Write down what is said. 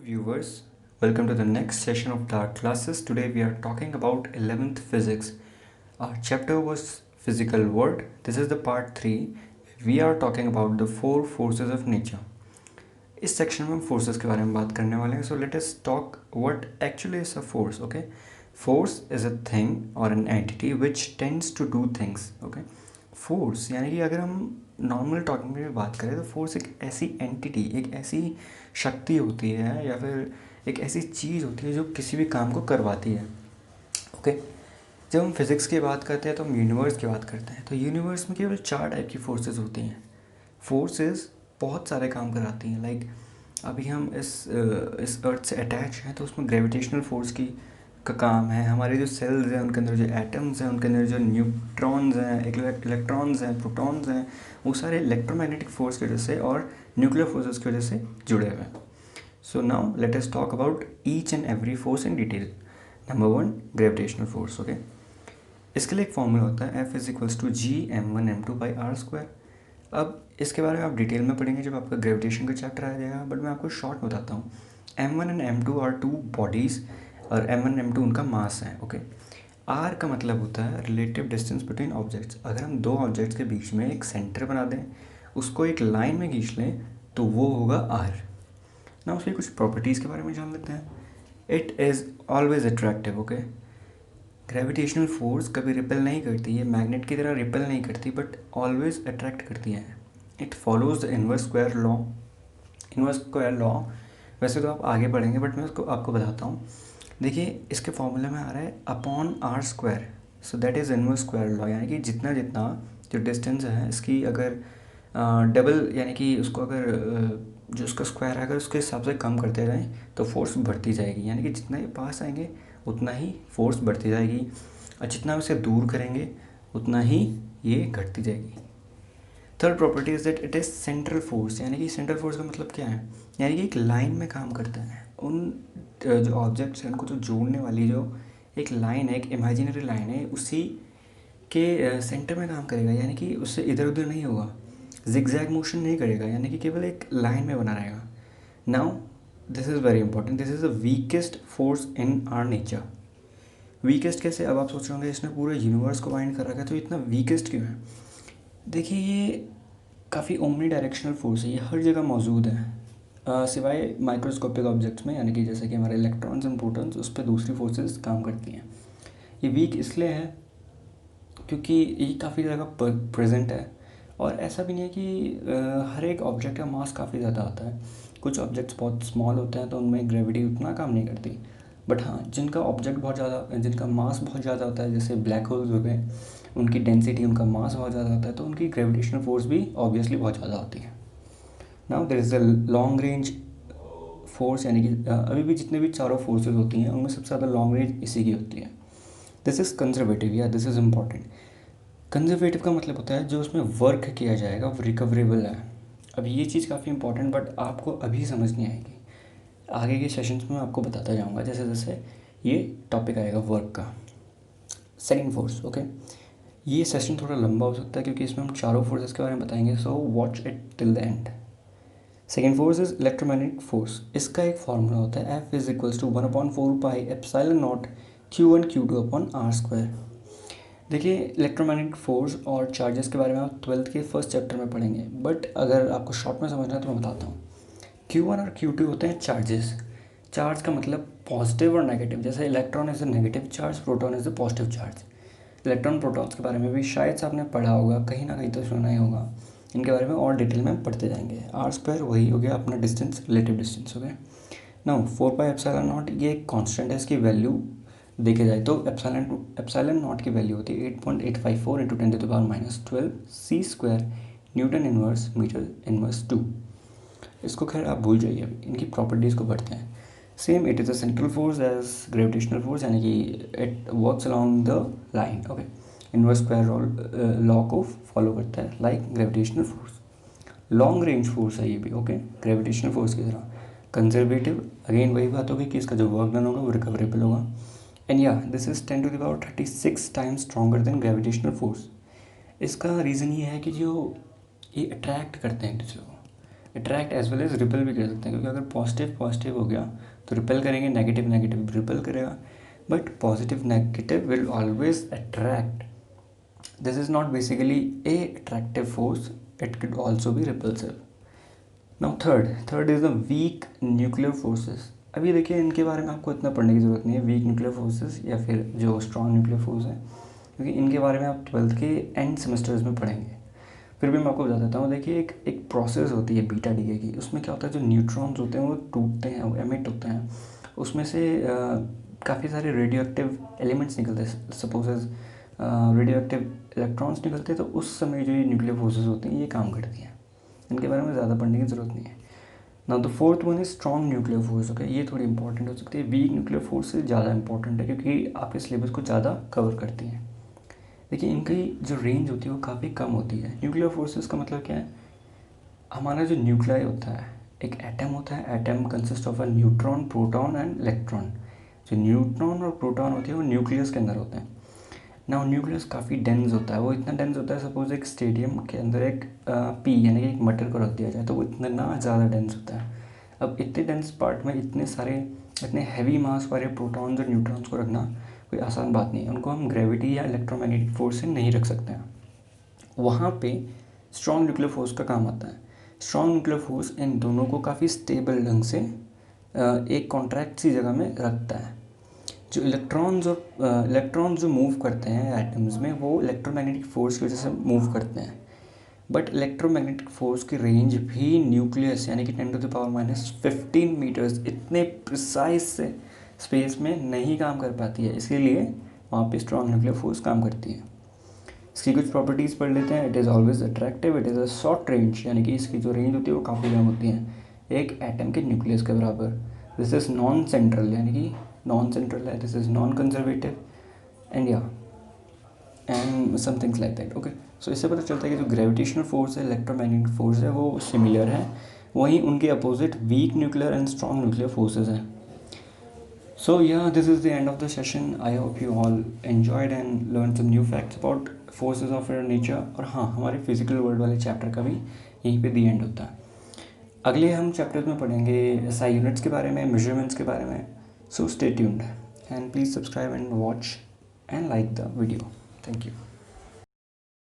viewers, welcome to the next session of Dark Classes. Today we are talking about 11th Physics. Our chapter was Physical World. This is the part 3. We are talking about the four forces of nature. इस section में हम forces के बारे में बात करने वाले हैं. So let us talk what actually is a force. Okay, force is a thing or an entity which tends to do things. Okay, force यानी कि अगर हम नॉर्मल टॉकिंग में भी बात करें तो फोर्स एक ऐसी एंटिटी, एक ऐसी शक्ति होती है या फिर एक ऐसी चीज़ होती है जो किसी भी काम को करवाती है. ओके, जब हम फिज़िक्स की बात करते हैं तो हम यूनिवर्स की बात करते हैं. तो यूनिवर्स में केवल 4 टाइप की फोर्सेस होती हैं. फोर्सेस बहुत सारे काम कराती हैं. लाइक अभी हम इस अर्थ से अटैच हैं तो उसमें ग्रेविटेशनल फोर्स की का काम है. हमारे जो सेल्स हैं उनके अंदर जो एटम्स हैं उनके अंदर जो न्यूट्रॉन्स हैं, इलेक्ट्रॉन्स हैं, प्रोटॉन्स हैं, वो सारे इलेक्ट्रोमैग्नेटिक फोर्स की वजह से और न्यूक्लियर फोर्सेस की वजह से जुड़े हुए हैं. So now let us talk about each and every force in detail. Number 1, gravitational force. Okay, इसके लिए एक फॉर्मूला होता है F=G(m1m2/r²). अब इसके बारे में आप डिटेल में पढ़ेंगे जब आपका ग्रेविटेशन का चैप्टर आ जाएगा, बट मैं आपको शॉर्ट में बताता हूँ. M1 and M2 are to bodies और M1 M2 उनका मास है. ओके, R का मतलब होता है रिलेटिव डिस्टेंस बिटवीन ऑब्जेक्ट्स. अगर हम दो ऑब्जेक्ट्स के बीच में एक सेंटर बना दें, उसको एक लाइन में खींच लें तो वो होगा R. ना उसकी कुछ प्रॉपर्टीज़ के बारे में जान लेते हैं. It is always attractive. Okay, gravitational force कभी रिपेल नहीं करती है, मैग्नेट की तरह रिपेल नहीं करती, बट ऑलवेज अट्रैक्ट करती है. It follows the inverse square law. Inverse square law वैसे तो आप आगे पढ़ेंगे बट मैं उसको आपको बताता हूँ. देखिए, इसके फॉर्मूले में आ रहा है upon r². So that is inverse square law. यानी कि जितना जितना जो डिस्टेंस है इसकी अगर डबल यानी कि उसको अगर जो उसका स्क्वायर है अगर उसके हिसाब से कम करते रहें तो फोर्स बढ़ती जाएगी. यानी कि जितना ये पास आएंगे उतना ही फोर्स बढ़ती जाएगी और जितना हम इसे दूर करेंगे उतना ही ये घटती जाएगी. Third property is that it is central force. यानी कि सेंट्रल फोर्स का मतलब क्या है, यानी कि एक लाइन में काम करता है. उन जो ऑब्जेक्ट्स हैं उनको जो जोड़ने वाली जो एक लाइन है, एक इमेजिनरी लाइन है, उसी के सेंटर में काम करेगा. यानी कि उससे इधर उधर नहीं होगा, जिगजैग मोशन नहीं करेगा, यानी कि केवल एक लाइन में बना रहेगा. Now this is very important. This is the weakest force in our nature. Weakest कैसे? अब आप सोच रहे होंगे इसने पूरे यूनिवर्स को बाइंड कर रखा है तो इतना वीकेस्ट क्यों है. देखिए, ये काफ़ी ओमनी डायरेक्शनल फोर्स है. ये हर जगह मौजूद है सिवाय माइक्रोस्कोपिक ऑब्जेक्ट्स में, यानी कि जैसे कि हमारे इलेक्ट्रॉन्स एंड प्रोटॉन्स, उस पर दूसरी फोर्सेस काम करती हैं. ये वीक इसलिए है क्योंकि ये काफ़ी जगह प्रेजेंट है. और ऐसा भी नहीं है कि हर एक ऑब्जेक्ट का मास काफ़ी ज़्यादा होता है. कुछ ऑब्जेक्ट्स बहुत स्मॉल होते हैं तो उनमें ग्रेविटी उतना काम नहीं करती. बट हाँ, जिनका ऑब्जेक्ट बहुत ज़्यादा, जिनका मास बहुत ज़्यादा होता है, जैसे ब्लैक होल्स हो गए, उनकी डेंसिटी, उनका मास बहुत ज़्यादा होता है, तो उनकी ग्रेविटेशनल फोर्स भी ऑब्वियसली बहुत ज़्यादा होती है. Now there is a long range force. यानी कि अभी भी जितने भी चारों फोर्सेज होती हैं उनमें सबसे ज़्यादा लॉन्ग रेंज इसी की होती है. This is conservative. या दिस इज़ इम्पॉर्टेंट. कंजर्वेटिव का मतलब होता है जो उसमें वर्क किया जाएगा वो रिकवरेबल है. अब ये चीज़ काफ़ी इंपॉर्टेंट बट आपको अभी समझ नहीं आएगी. आगे के सेशंस में आपको बताता जाऊँगा जैसे जैसे ये टॉपिक आएगा वर्क का. Second force. ओके, ये सेशन थोड़ा लंबा हो सकता है क्योंकि इसमें हम चारों फोर्सेस के बारे में बताएंगे. So watch it till the end. Second force is electromagnetic force. इसका एक फार्मूला होता है F=1/4πε0 Q1 Q2/r². देखिए, इलेक्ट्रोमैग्नेटिक फोर्स और चार्जेस के बारे में आप 12th के फर्स्ट चैप्टर में पढ़ेंगे, बट अगर आपको शॉर्ट में समझना है तो मैं बताता हूँ. Q1 और Q2 होते हैं चार्जेस. चार्ज का मतलब पॉजिटिव और नेगेटिव. जैसे electron is a negative charge, proton is a positive charge. Electron protons के बारे में भी शायद से आपने पढ़ा होगा, कहीं ना कहीं तो सुना ही होगा. इनके बारे में और डिटेल में पढ़ते जाएंगे. r² वही हो गया अपना डिस्टेंस, रिलेटिव डिस्टेंस हो गया. नाउ 4πε0 ये एक कांस्टेंट है. इसकी वैल्यू देखे जाए तो एप्सिलॉन नॉट की वैल्यू होती है 8.854 × 10⁻12 c² Newton inverse metre inverse 2. इसको खैर आप भूल जाइए, अभी इनकी प्रॉपर्टीज़ को पढ़ते हैं. Same, it is a central force as gravitational force. यानी कि it works along the line. Okay, inverse square law को फॉलो करता है like gravitational force. Long range force है ये भी. ओके, ग्रेविटेशनल फोर्स की तरह. कंजर्वेटिव, अगेन वही बात होगी कि इसका जो वर्क डन होगा वो रिकवरेबल होगा. एंड या this is 10⁻36 times stronger than gravitational force. इसका रीज़न ये है कि जो ये अट्रैक्ट करते हैं एक दूसरे को. Attract as well as repel भी कर सकते हैं, क्योंकि अगर पॉजिटिव पॉजिटिव हो गया तो रिपेल करेंगे, नेगेटिव नेगेटिव रिपेल करेगा, but positive negative will always attract. This is not basically A attractive force, it could also be repulsive. Now third is the weak nuclear forces. अभी देखिए इनके बारे में आपको इतना पढ़ने की ज़रूरत नहीं है, वीक न्यूक्लियर फोर्सेस या फिर जो स्ट्रॉन्ग न्यूक्लियर फोर्स है, क्योंकि इनके बारे में आप 12th के एंड सेमेस्टर्स में पढ़ेंगे. फिर भी मैं आपको बता देता हूँ. देखिए एक प्रोसेस होती है बीटा डीके की. उसमें क्या होता है, जो न्यूट्रॉन्स होते हैं वो टूटते हैं, वो एमिट होते हैं, उसमें से काफ़ी सारे रेडियो एक्टिव एलिमेंट्स निकलते हैं. Suppose as radioactive electrons निकलते हैं, तो उस समय जो ये न्यूक्लियर फोर्सेस होती हैं ये काम करती हैं. इनके बारे में ज़्यादा पढ़ने की ज़रूरत नहीं है. Now the fourth one is strong nuclear force. Okay, ये थोड़ी इंपॉर्टेंट हो सकती है. वीक न्यूक्लियर फोर्स से ज़्यादा इंपॉर्टेंट है, क्योंकि आपके सिलेबस को ज़्यादा कवर करती हैं. देखिए इनकी जो रेंज होती है वो काफ़ी कम होती है. न्यूक्लियर फोर्सेस का मतलब क्या है, हमारा जो न्यूक्लियाई होता है, एक एटम होता है. Atom consist of a neutron, proton and electron. जो न्यूट्रॉन और प्रोटॉन होती है वो न्यूक्लियस के अंदर होते हैं. ना न्यूक्लियस काफ़ी डेंस होता है. वो इतना डेंस होता है, सपोज एक स्टेडियम के अंदर एक पी यानी कि एक मटर को रख दिया जाए तो वो इतना ज़्यादा डेंस होता है. अब इतने डेंस पार्ट में इतने हैवी मास वाले प्रोटॉन्स और न्यूट्रॉन्स को रखना कोई आसान बात नहीं है. उनको हम ग्रेविटी या इलेक्ट्रोमैग्नेटिक फोर्स से नहीं रख सकते हैं. वहाँ पे स्ट्रॉन्ग न्यूक्लियर फोर्स का काम आता है. स्ट्रॉन्ग न्यूक्लियर फोर्स इन दोनों को काफ़ी स्टेबल ढंग से एक कॉन्ट्रैक्ट सी जगह में रखता है. जो इलेक्ट्रॉन्स जो मूव करते हैं एटम्स में, वो इलेक्ट्रोमैग्नेटिक फोर्स की वजह से मूव करते हैं. बट इलेक्ट्रोमैग्नेटिक फोर्स की रेंज भी न्यूक्लियस यानी कि 10⁻⁻15 मीटर्स इतने प्रिसाइज से स्पेस में नहीं काम कर पाती है. इसीलिए वहाँ पे स्ट्रॉन्ग न्यूक्लियर फोर्स काम करती है. इसकी कुछ प्रॉपर्टीज़ पढ़ लेते हैं. It is always attractive, it is a short range, यानी कि इसकी जो रेंज होती है वो काफ़ी कम होती है, एक एटम के न्यूक्लियस के बराबर. दिस इज़ नॉन सेंट्रल, यानी कि नॉन सेंट्रल है. This is non conservative and some things like that. Okay, so इससे पता चलता है कि जो ग्रेविटेशनल फोर्स है, इलेक्ट्रोमैग्नेटिक फोर्स है, वो सिमिलर है. वहीं उनके opposite weak nuclear and strong nuclear forces हैं. So yeah, this is the end of the session. I hope you all enjoyed and learned some new facts about forces of our nature. और हाँ, हमारे physical world वाले chapter का भी यहीं पे दी and होता है. अगले हम चैप्टर्स में पढ़ेंगे SI यूनिट्स के बारे में, मेजरमेंट्स के बारे में. So stay tuned and please subscribe and watch and like the video. Thank you.